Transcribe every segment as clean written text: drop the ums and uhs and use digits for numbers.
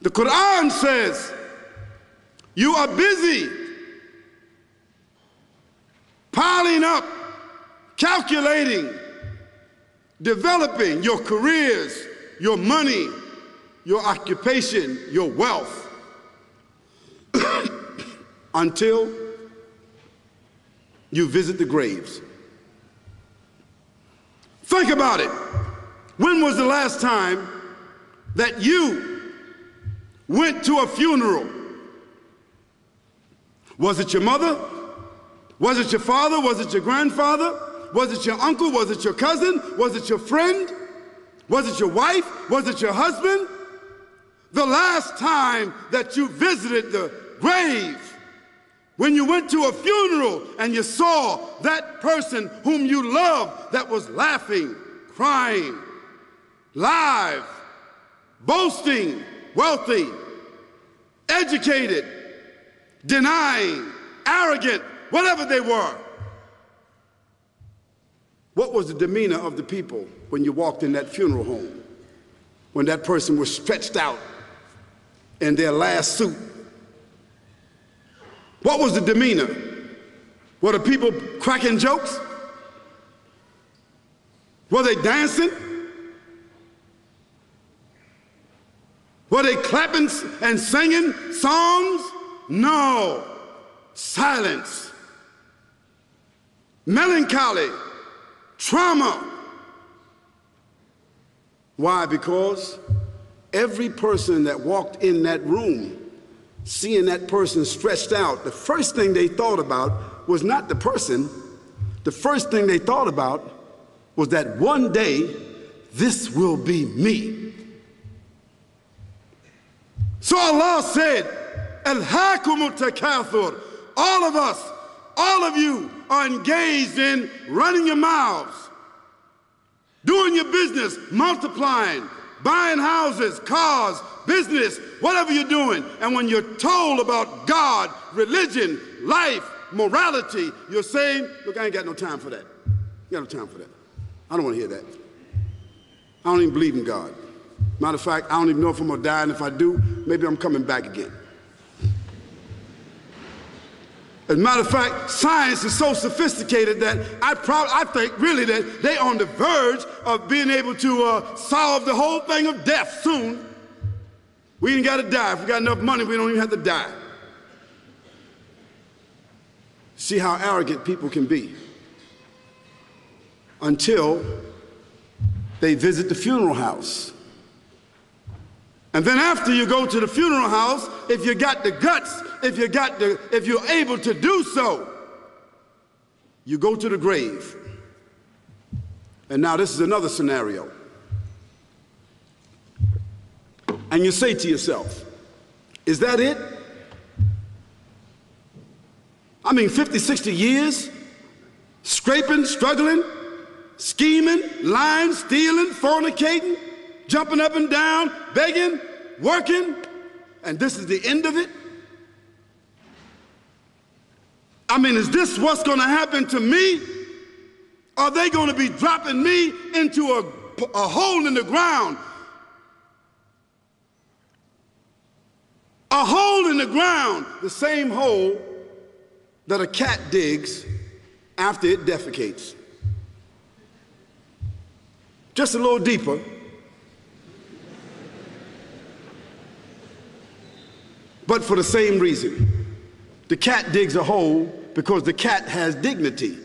The Quran says, you are busy piling up, calculating, developing your careers, your money, your occupation, your wealth, until you visit the graves. Think about it. When was the last time that you went to a funeral? Was it your mother? Was it your father? Was it your grandfather? Was it your uncle? Was it your cousin? Was it your friend? Was it your wife? Was it your husband? The last time that you visited the grave, when you went to a funeral and you saw that person whom you loved that was laughing, crying, live, boasting, wealthy, educated, denying, arrogant, whatever they were. What was the demeanor of the people when you walked in that funeral home? When that person was stretched out in their last suit? What was the demeanor? Were the people cracking jokes? Were they dancing? Were they clapping and singing songs? No. Silence. Melancholy. Trauma. Why? Because every person that walked in that room, seeing that person stretched out, the first thing they thought about was not the person. The first thing they thought about was that one day, this will be me. So Allah said, Alhaakumut takathur. All of us, all of you are engaged in running your mouths, doing your business, multiplying, buying houses, cars, business, whatever you're doing. And when you're told about God, religion, life, morality, you're saying, look, I ain't got no time for that. I ain't got no time for that. I don't want to hear that. I don't even believe in God. Matter of fact, I don't even know if I'm going to die, and if I do, maybe I'm coming back again. As a matter of fact, science is so sophisticated that I think really that they're on the verge of being able to solve the whole thing of death soon. We ain't got to die. If we got enough money, we don't even have to die. See how arrogant people can be until they visit the funeral house. And then after you go to the funeral house, if you got the guts, if you're able to do so, you go to the grave. And now this is another scenario. And you say to yourself, is that it? I mean, 50, 60 years, scraping, struggling, scheming, lying, stealing, fornicating, jumping up and down, begging, working, and this is the end of it? I mean, is this what's going to happen to me? Are they going to be dropping me into a hole in the ground? A hole in the ground, the same hole that a cat digs after it defecates. Just a little deeper. But for the same reason. The cat digs a hole because the cat has dignity.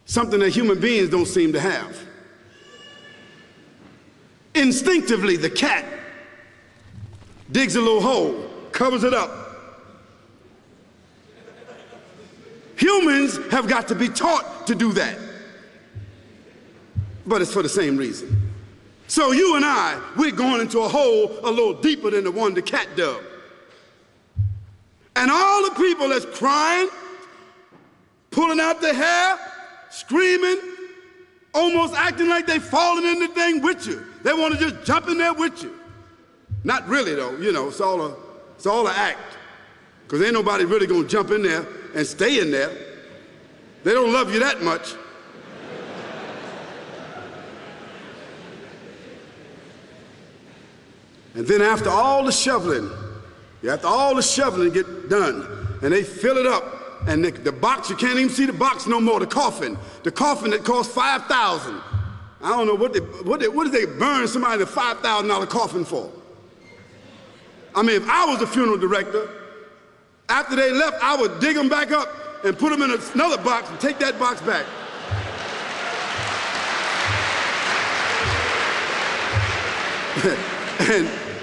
Something that human beings don't seem to have. Instinctively, the cat digs a little hole, covers it up. Humans have got to be taught to do that. But it's for the same reason. So you and I, we're going into a hole a little deeper than the one the cat dug. And all the people that's crying, pulling out their hair, screaming, almost acting like they falling in the thing with you. They want to just jump in there with you. Not really though, you know, it's all an act. Because ain't nobody really going to jump in there and stay in there. They don't love you that much. And then after all the shoveling get done, and they fill it up, and the box, you can't even see the box no more, the coffin that cost $5,000. I don't know what did they burn somebody in a $5,000 coffin for? I mean, if I was a funeral director, after they left, I would dig them back up and put them in another box and take that box back.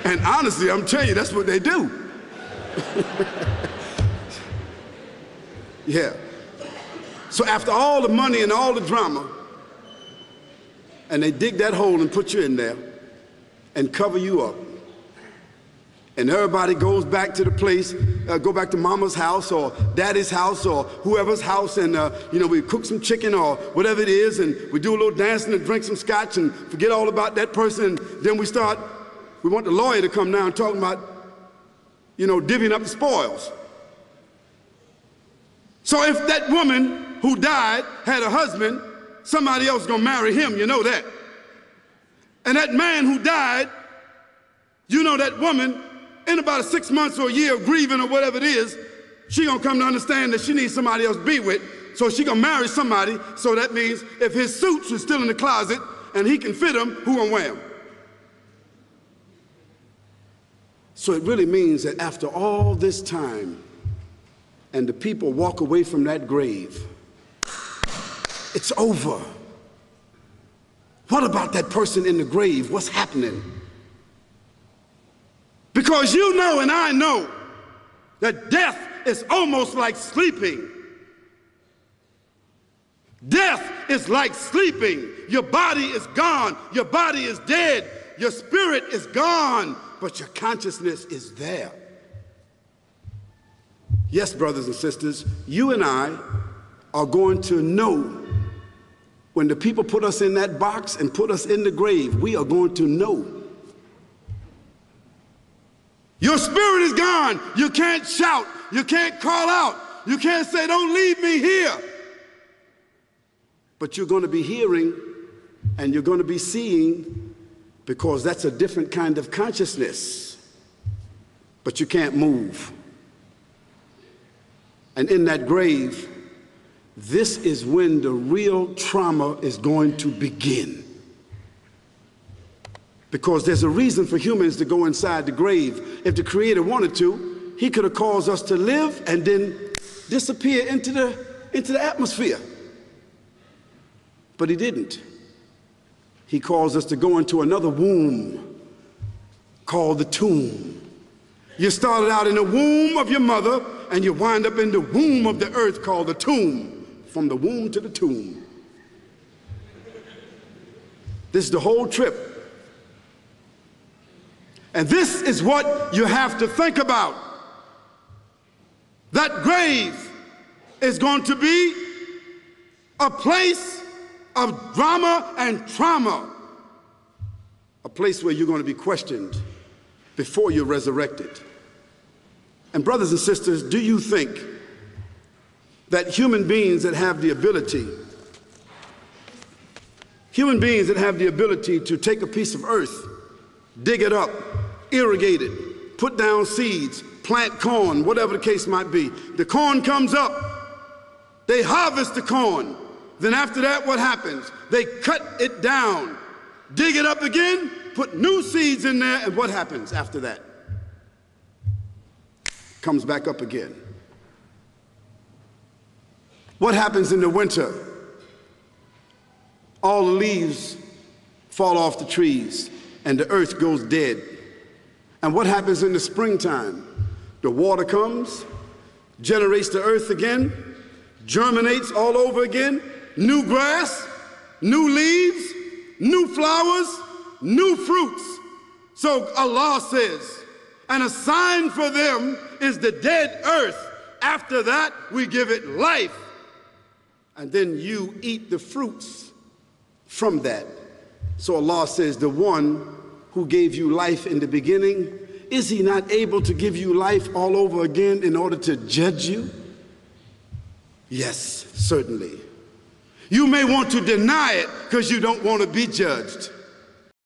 and honestly, I'm telling you, that's what they do. Yeah. So after all the money and all the drama, and they dig that hole and put you in there and cover you up, and everybody goes back to the place, go back to mama's house or daddy's house or whoever's house, and we cook some chicken or whatever it is, and we do a little dancing and drink some scotch and forget all about that person, and then we want the lawyer to come now and talk about, divvying up the spoils. So if that woman who died had a husband, somebody else is gonna marry him, you know that. And that man who died, that woman, in about 6 months or a year of grieving or whatever it is, she gonna come to understand that she needs somebody else to be with, so she gonna marry somebody, so that means if his suits are still in the closet and he can fit them, who gonna wear them? So it really means that after all this time, and the people walk away from that grave, it's over. What about that person in the grave? What's happening? Because you know and I know that death is almost like sleeping. Death is like sleeping. Your body is gone. Your body is dead. Your spirit is gone, but your consciousness is there. Yes, brothers and sisters, you and I are going to know when the people put us in that box and put us in the grave, we are going to know. Your spirit is gone. You can't shout. You can't call out. You can't say, don't leave me here. But you're going to be hearing and you're going to be seeing, because that's a different kind of consciousness. But you can't move. And in that grave, this is when the real trauma is going to begin. Because there's a reason for humans to go inside the grave. If the Creator wanted to, He could have caused us to live and then disappear into the atmosphere. But He didn't. He caused us to go into another womb called the tomb. You started out in the womb of your mother, and you wind up in the womb of the earth called the tomb. From the womb to the tomb. This is the whole trip. And this is what you have to think about. That grave is going to be a place of drama and trauma. A place where you're going to be questioned before you're resurrected. And brothers and sisters, do you think that human beings that have the ability to take a piece of earth, dig it up, irrigate it, put down seeds, plant corn, whatever the case might be. The corn comes up, they harvest the corn. Then after that, what happens? They cut it down, dig it up again, put new seeds in there, and what happens after that? Comes back up again. What happens in the winter? All the leaves fall off the trees and the earth goes dead. And what happens in the springtime? The water comes, generates the earth again, germinates all over again, new grass, new leaves, new flowers, new fruits. So Allah says, and a sign for them is the dead earth. After that, we give it life. And then you eat the fruits from that. So Allah says, the one who gave you life in the beginning, is He not able to give you life all over again in order to judge you? Yes, certainly. You may want to deny it because you don't want to be judged.